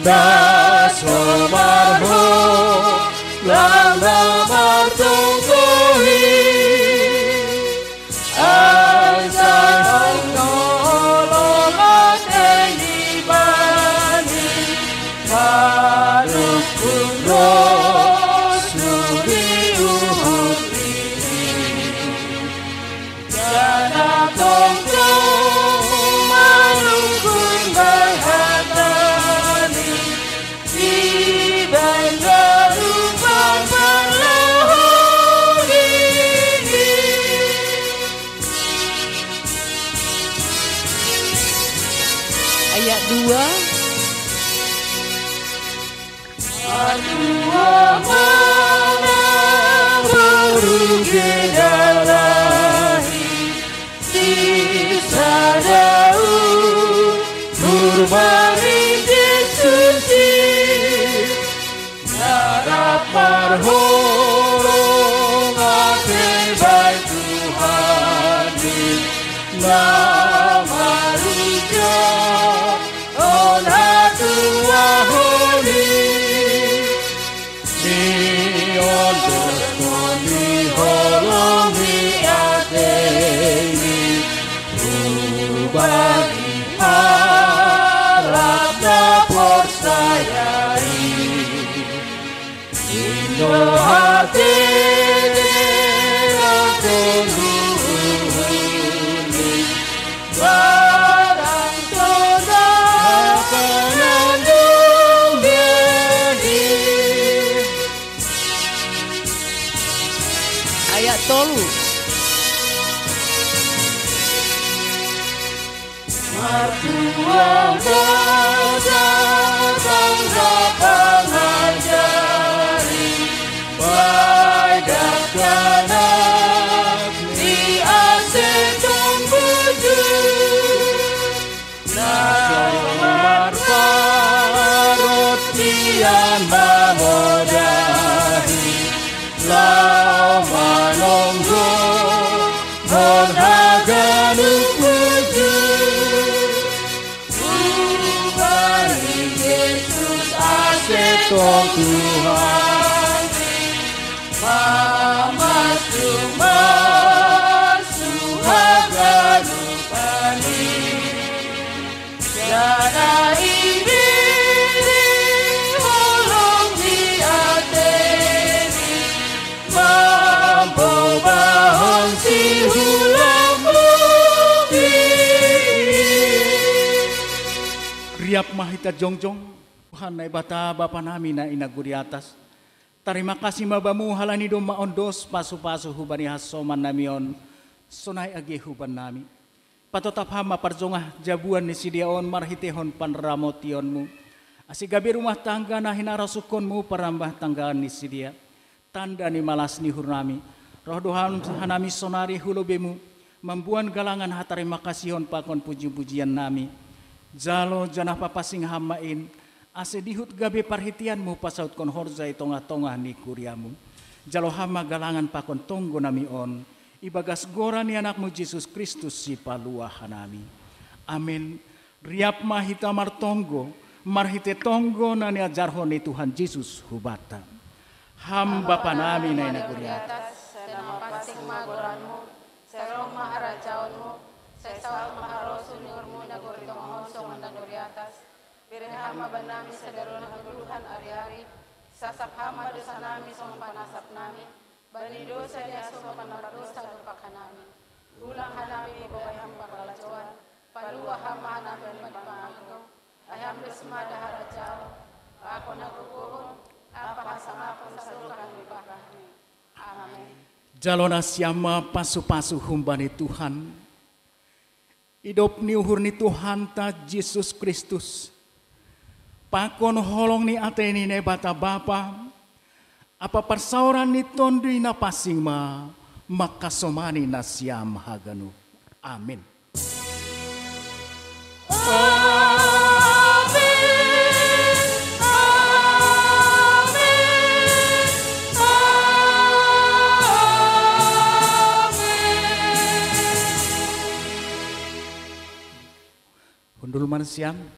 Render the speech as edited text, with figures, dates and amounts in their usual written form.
daso marho landa martungguhi asal tolong ateni bani maruk kuno sudi uhuri jana tongkong manungkun bahatani di bandar rumah perlohoni. Ayat 2. Adua mana berugi dalahi sisa daun berbari Yesusi harap marhorong akhir Tuhan nama ruja ona tua holi ni ondos koni holomi ateni ubani harap dapat sayai Indo hati toluni barang toda penandung beni. Ayat 3. Martua datang pengajari baik kanak di asetong bujur nasomar parot tian mamodahi lau manonggo honhaganuk bujur ubani Yesus asetong Tuhan Suhaganupani Jana ibili holong di ateni mampu bahon si hulang bumi. Riap mahita jongjong Tuhan na ibata Bapa namin na inaguri atas. Terima kasih mabamu halani do maondos pasu-pasu hubani hasoman namion sonai age huban nami. Patotap hama parjongah jabuan ni sidiaon marhitehon panramotionmu. Asigabi rumah tangga na hinarasukonmu parambah tanggaan ni sidia. Tanda ni malas ni hurnami. Roh dohan hanami sonari hulubemu. Membuan galangan hatarima kasihon pakon puji-pujian nami. Jalo janah papasing hamain. Ase dihut gabe parhitianmu pasaut kon horzai tongah-tongah ni kuriamu. Jalo hama galangan pakon tonggo nami on. Ibagas gora ni anakmu Yesus Kristus si palua hanami. Amin. Riap mahita martonggo. Marhite tonggo na niajarho ni Tuhan Yesus hubata. Hamba panami na inaguri atas. Senama pasing magoranmu. Serong maharajaonmu. Sesal maharosu niurmu naguri tomohonsong naguri atas. Birin hama banami sederona keluhan hari-hari. Sasak hama dosa nami sama panasap nami. Bani dosa dia sama panaradosa lupakan nami. Ulang hanami bawa hamba kalacuan. Palua hama hanami panipangagro. Ayam desma dahara jauh. Aku nagukuhun. Apa kasama pun salukan lipakahni. Amin. Jalona siama pasu-pasu humbani Tuhan. Idop ni uhur ni Tuhan ta Yesus Kristus. Pakon holong ni ateni ne bata bapa. Apa persauran ni tondui na pasing ma. Makasomani na siam haganu. Amin. Hundul man siam.